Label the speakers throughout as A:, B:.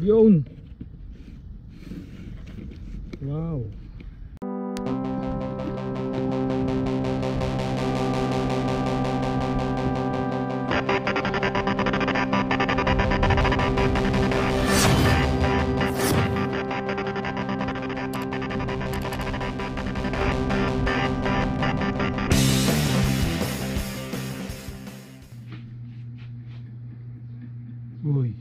A: Yun. Wow. Uy.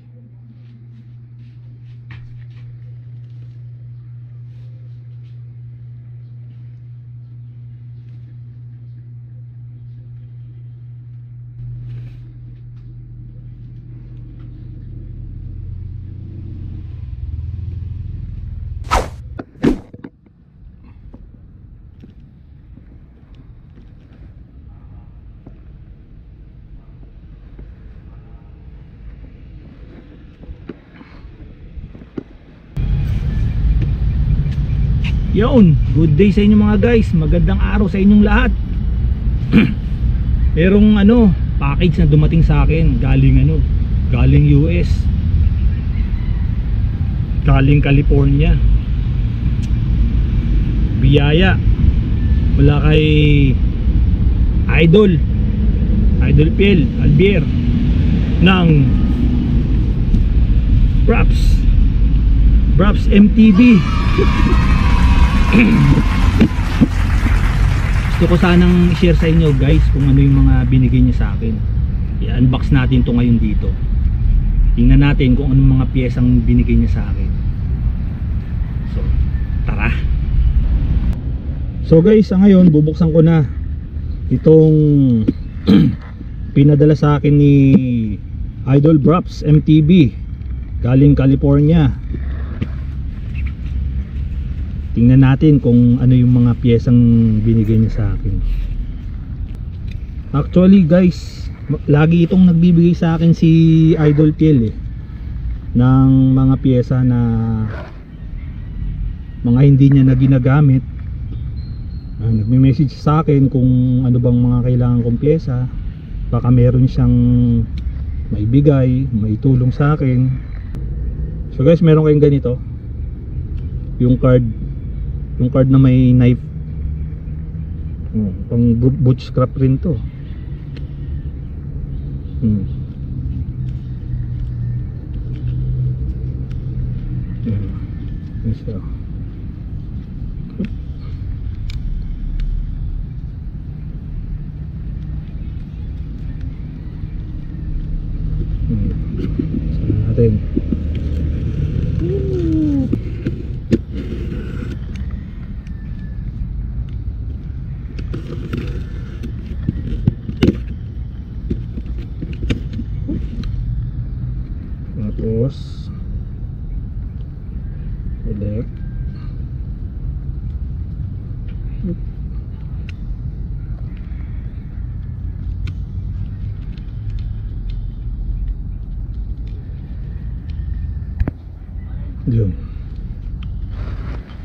A: Yun, good day sa inyo mga guys. Magandang araw sa inyong lahat. Merong package na dumating sa akin galing galing US. Galing California. Biyaya mula kay Idol Piel Albier ng Braps MTB. Gusto ko sanang i-share sa inyo guys kung ano yung mga binigay niya sa akin. I-unbox natin to ngayon dito. Tingnan natin kung anong mga piyesang binigay niya sa akin. So, tara. So guys, ngayon bubuksan ko na itong pinadala sa akin ni Idol Braps MTB galing California. Tingnan natin kung ano yung mga piyesang binigay niya sa akin. Actually guys, lagi itong nagbibigay sa akin si Idol Piel ng mga piyesa na mga hindi niya na ginagamit. Nagme-message sa akin kung ano bang mga kailangan kong piyesa. Baka meron siyang maibigay, maitulong sa akin. So guys, meron kayong ganito. Yung card na may knife. Pang boot scrap rin to. Yan siya. Sana natin. Tapos ulit. Yun.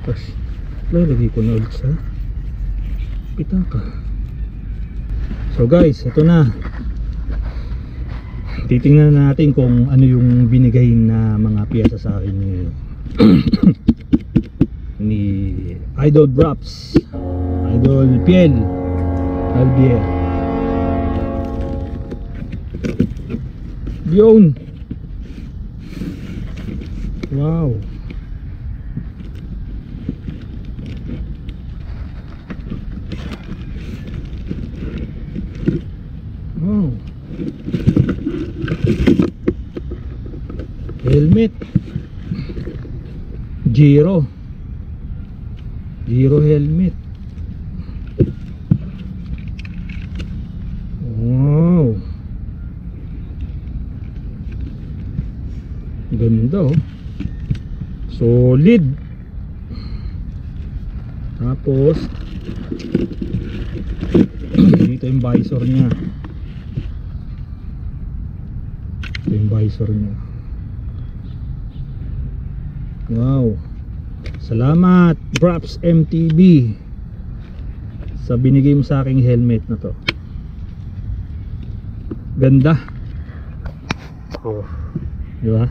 A: Tapos lalagay ko na ulit sa pitaka. So guys, ito na. Titingnan natin kung ano yung binigay na mga piyesa sa akin ni Idol Braps, Idol Piel Albier. Yun. Wow. Wow. Helmet Giro helmet. Wow, ganda solid. Tapos dito yung visor niya. Ito yung visor niya. Wow, salamat Braps MTB sa binigay mo sa aking helmet na to. Ganda. Oh, di ba?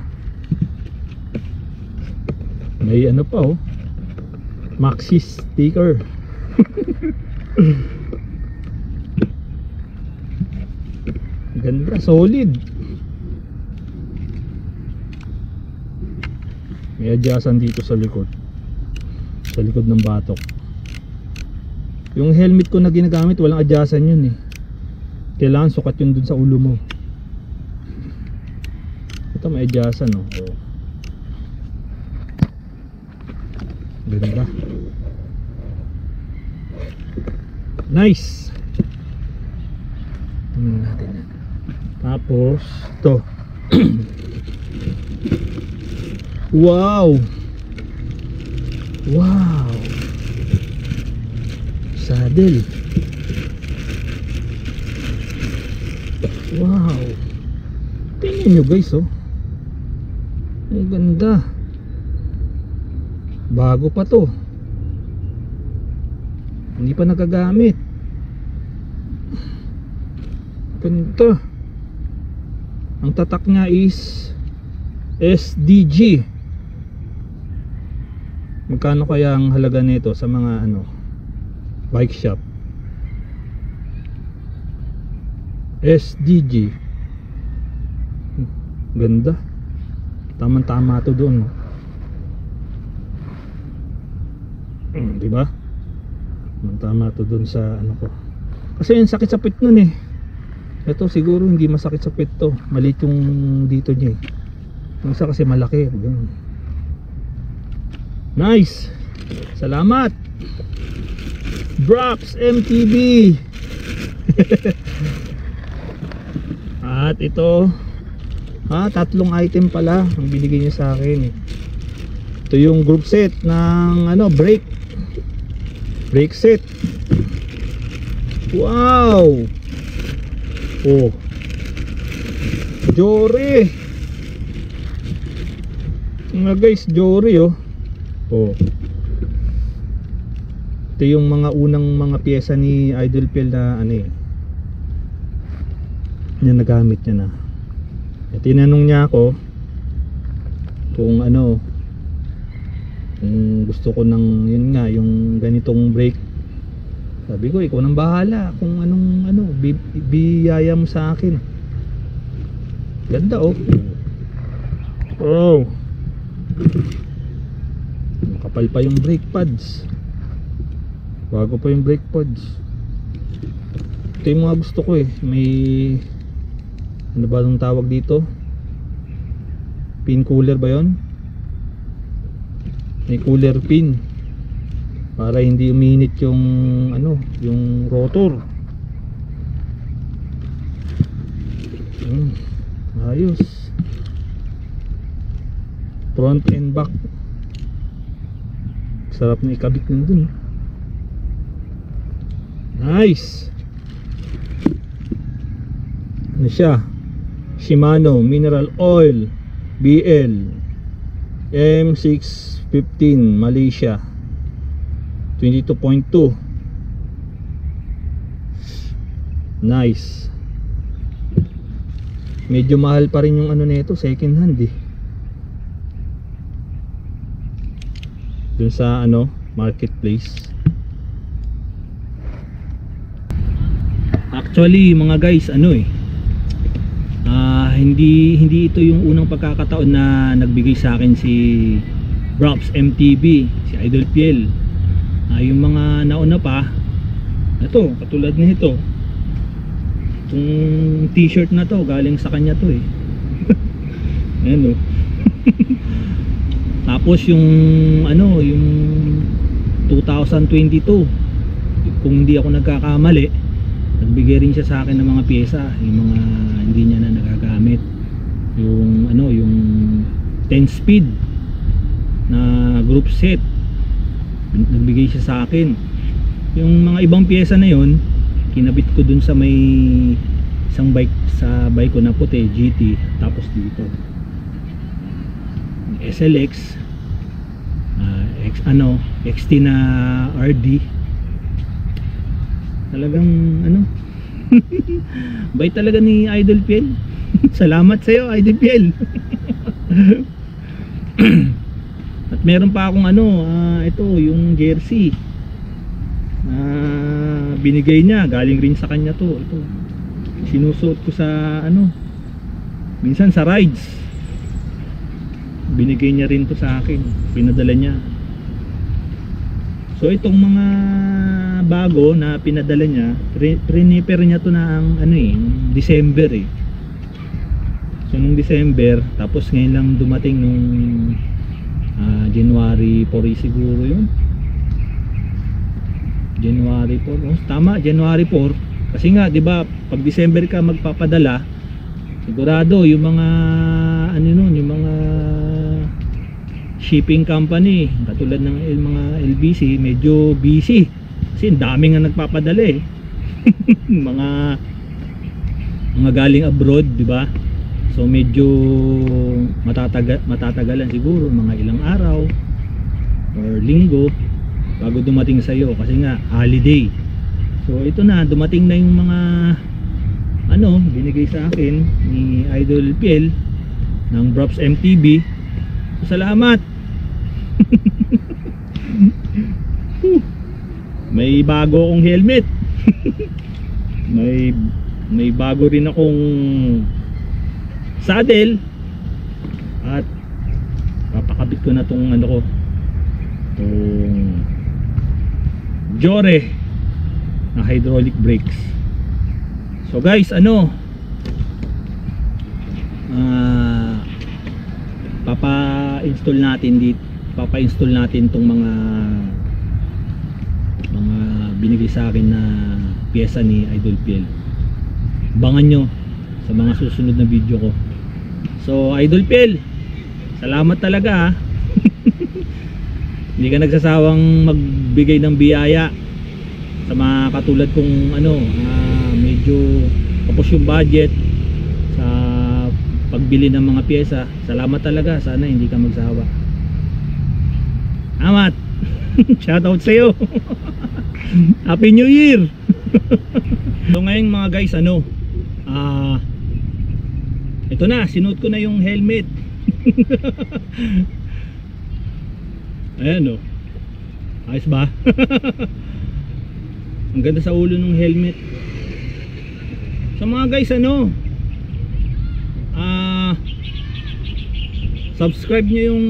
A: May ano pa oh, Maxis sticker. Ganda, solid. May adjustan dito sa likod. Sa likod ng batok. Yung helmet ko na ginagamit, walang adjustan yun eh. Kailangan sukat yun dun sa ulo mo. Ito may adjustan oh. Ganda. Nice. Tingnan natin yan. Tapos ito. Wow. Wow. Saddle. Wow. Tingnan nyo guys oh. Ang ganda. Bago pa to. Hindi pa nagagamit. Ganda. Ang tatak niya is SDG. Magkano kaya ang halaga nito sa mga ano, bike shop? SDG. Ganda. Tama-tama to doon. Di ba? Tama to doon sa ano ko. Kasi yung sakit sa pit nun eh. Ito siguro hindi masakit sa pit to. Maliit yung dito niya eh. Yung isa kasi malaki. Ganun. Nice. Salamat Drops MTB. At ito tatlong item pala ang binigay niya sa akin. Ito yung group set ng ano, brake set. Wow. Oh, Jory. Mga guys, Jory oh. Oh. Ito yung mga unang mga pyesa ni Idol Piel na ano eh, niya nagamit niya na. At tinanong niya ako kung ano, kung gusto ko ng yun nga, yung ganitong brake. Sabi ko, ikaw nang bahala kung anong ano, biyaya mo sa akin. Ganda oh. Oh. Makapal pa yung brake pads. Bago pa yung brake pads. Ito yung mga gusto ko eh. May ano ba nung tawag dito? Pin cooler ba yon? May cooler pin para hindi uminit yung ano, yung rotor. Ayos. Front and back. Sarap na ikabit nandun. Nice. Ano siya? Shimano Mineral Oil BL M615 Malaysia 22.2. Nice. Medyo mahal pa rin yung ano nito, second hand eh. Dun sa ano, marketplace. Actually mga guys, ano eh, hindi ito yung unang pagkakataon na nagbigay sa akin si Drops MTB, si Idol Piel. Yung mga nauna pa, ito, katulad nito, itong t-shirt na to, galing sa kanya to eh. Ayan o. Tapos yung ano, yung 2022, kung hindi ako nagkakamali, nagbigay rin siya sa akin ng mga pyesa, yung mga hindi niya na nagagamit. Yung ano, yung 10 speed na group set, nagbigay siya sa akin. Yung mga ibang pyesa na yon, kinabit ko dun sa may isang bike, sa bike ko na puti, GT. Tapos dito SLX, XT na RD. Talagang ano, bait talaga ni Idol Piel. Salamat sa iyo Idol Piel. At At meron pa akong ano, ito yung jersey na binigay niya, galing rin sa kanya to. Ito sinusuot ko sa ano, minsan sa rides. Binigay niya rin to sa akin, pinadala niya. So itong mga bago na pinadala niya, prepare niya to na ang ano December eh. So nung December, tapos ngayon lang dumating nung January 4 siguro yun. January 4, no? Tama, January 4. Kasi nga, 'di ba, pag December ka magpapadala, sigurado yung mga ano nun, yung mga shipping company katulad ng mga LBC medyo busy kasi dami nga nagpapadala eh. mga galing abroad, 'di ba? So medyo matatagalan siguro mga ilang araw or linggo bago dumating sa iyo kasi nga holiday. So ito na, dumating na yung mga ano binigay sa akin ni Idol Piel ng Brops MTB. So, salamat. May bago akong helmet. may bago rin akong saddle at papakabit ko na tong ano ko, tong Jore na hydraulic brakes. So guys, ano, papa-install natin tong mga binigay sa akin na piyesa ni Idol Piel. Abangan nyo sa mga susunod na video ko. So Idol Piel, salamat talaga ha. Hindi ka nagsasawang magbigay ng biyaya sa mga katulad kong ano, medyo kapos yung budget sa pagbili ng mga piyesa. Salamat talaga, sana hindi ka magsawa. Amat. Shoutout sa iyo. Happy New Year. So ngayon mga guys, ano, ito na, sinuot ko na yung helmet. Ayan o, ayos ba? Ang ganda sa ulo ng helmet. So mga guys, ano, subscribe nyo yung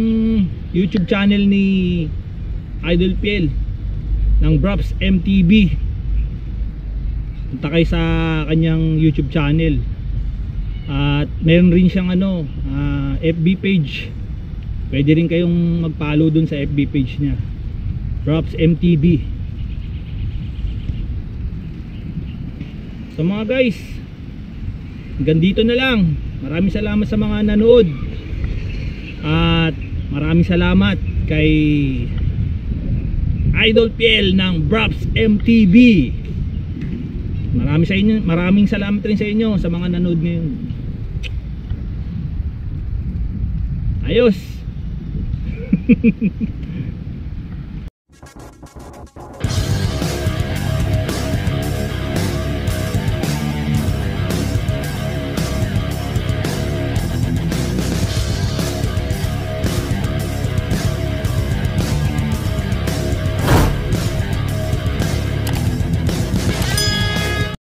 A: YouTube channel ni Idol Piel ng Brops MTB. Punta kayo sa kanyang YouTube channel. At meron rin siyang ano, FB page. Pwede rin kayong mag-follow dun sa FB page niya, Brops MTB. So mga guys, hanggang dito na lang. Maraming salamat sa mga nanood. At maraming salamat kay Idol Piel ng Brops MTB. Maraming salamat rin sa inyo sa mga nanood ngayon. Ayos.